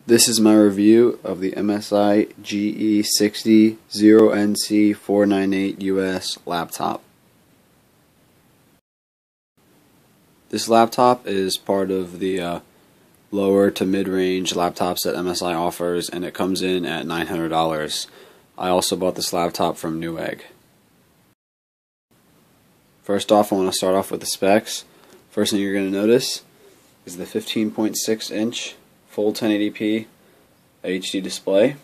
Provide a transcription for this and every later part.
This is my review of the MSI GE60 0NC 498US laptop. This laptop is part of the lower to mid-range laptops that MSI offers, and it comes in at $900. I also bought this laptop from Newegg. First off, I want to start off with the specs. First thing you're going to notice is the 15.6 inch full 1080p HD display.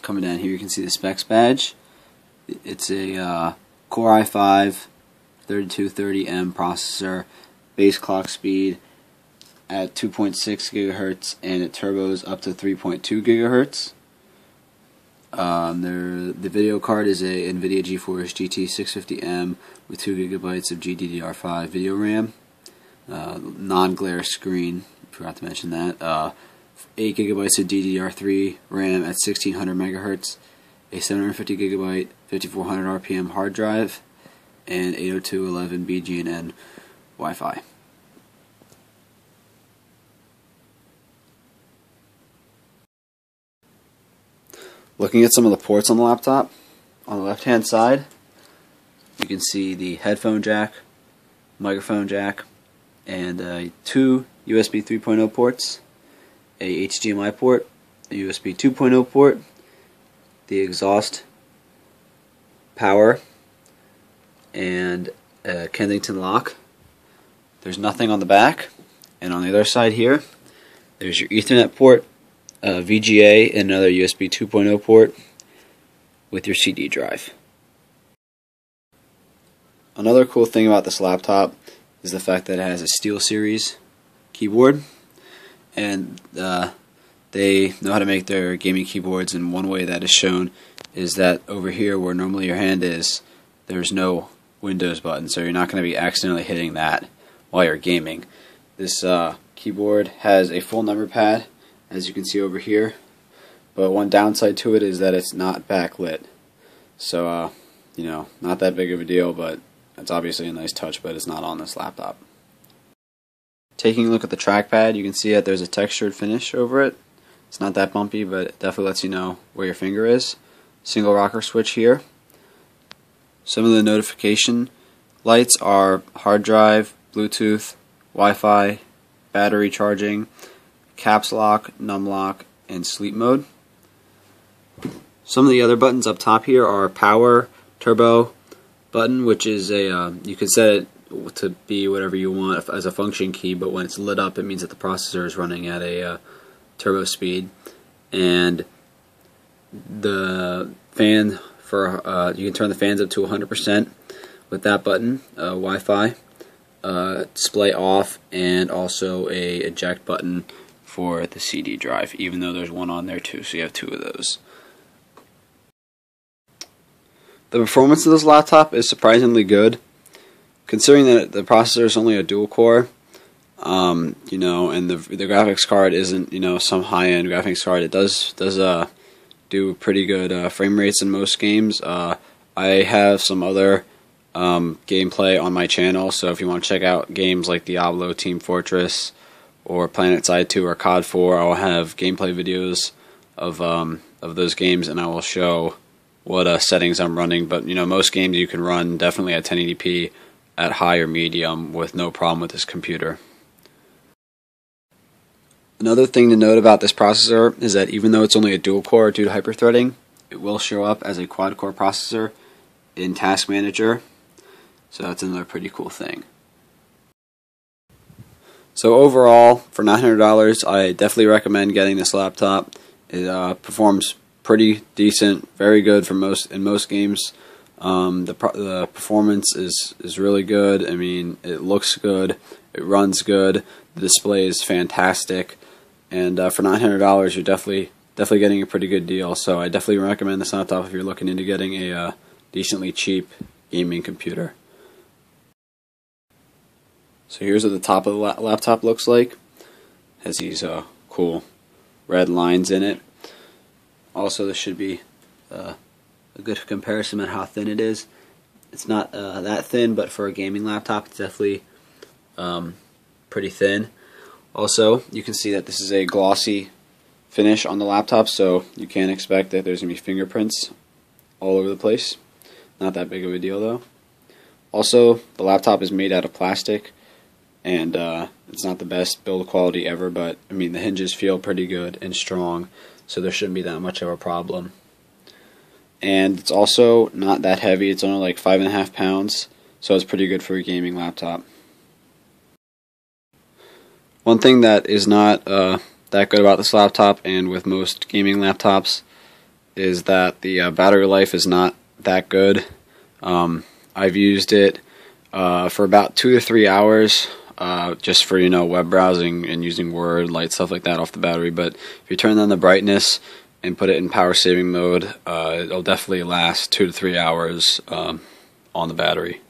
Coming down here you can see the specs badge. It's a Core i5 3230M processor, base clock speed at 2.6 GHz, and it turbos up to 3.2 GHz. The video card is a NVIDIA GeForce GT 650M with 2 GB of GDDR5 video RAM. Non-glare screen, forgot to mention that. 8 GB of DDR3 RAM at 1600 MHz, a 750 GB 5400 RPM hard drive, and 802.11 BGN Wi-Fi. Looking at some of the ports on the laptop, on the left hand side you can see the headphone jack, microphone jack, and 2 USB 3.0 ports, a HDMI port, a USB 2.0 port, the exhaust, power, and a Kensington lock. There's nothing on the back, and on the other side here there's your Ethernet port, VGA, and another USB 2.0 port with your CD drive. Another cool thing about this laptop is the fact that it has a SteelSeries keyboard, and they know how to make their gaming keyboards, and one way that is shown is that over here where normally your hand is, there's no Windows button, so you're not going to be accidentally hitting that while you're gaming. This keyboard has a full number pad, as you can see over here, but one downside to it is that it's not backlit, so you know, not that big of a deal, but it's obviously a nice touch, but it's not on this laptop. Taking a look at the trackpad, you can see that there's a textured finish over it. It's not that bumpy, but it definitely lets you know where your finger is. Single rocker switch here. Some of the notification lights are hard drive, Bluetooth, Wi-Fi, battery charging, caps lock, num lock, and sleep mode. Some of the other buttons up top here are power, turbo button, which is a you can set it to be whatever you want as a function key, but when it's lit up it means that the processor is running at a turbo speed. And the fan for you can turn the fans up to 100% with that button. Wi-Fi, display off, and also a eject button for the CD drive, even though there's one on there too, so you have 2 of those. The performance of this laptop is surprisingly good, considering that the processor is only a dual core. You know, and the graphics card isn't, you know, some high-end graphics card. It does do pretty good frame rates in most games. I have some other gameplay on my channel, so if you want to check out games like Diablo, Team Fortress, or PlanetSide 2 or COD 4, I'll have gameplay videos of those games, and I will show what settings I'm running. But you know, most games you can run definitely at 1080p at high or medium with no problem with this computer. Another thing to note about this processor is that even though it's only a dual core due to hyperthreading, it will show up as a quad core processor in Task Manager, so that's another pretty cool thing. So overall, for $900, I definitely recommend getting this laptop. It performs pretty decent, very good for in most games. The performance is really good. I mean, it looks good, it runs good, the display is fantastic, and for $900 you're definitely getting a pretty good deal. So I definitely recommend this laptop if you're looking into getting a decently cheap gaming computer. So here's what the top of the laptop looks like. It has these cool red lines in it. Also, this should be a good comparison on how thin it is. It's not that thin, but for a gaming laptop it's definitely pretty thin. Also, you can see that this is a glossy finish on the laptop, so you can't expect that there's going to be fingerprints all over the place. Not that big of a deal though. Also, the laptop is made out of plastic, and it's not the best build quality ever, but I mean the hinges feel pretty good and strong, so there shouldn't be that much of a problem. And it's also not that heavy, it's only like 5.5 pounds, so it's pretty good for a gaming laptop. One thing that is not that good about this laptop, and with most gaming laptops, is that the battery life is not that good. I've used it for about 2 to 3 hours, just for web browsing and using Word, light stuff like that off the battery. But if you turn on the brightness and put it in power saving mode, it'll definitely last 2 to 3 hours on the battery.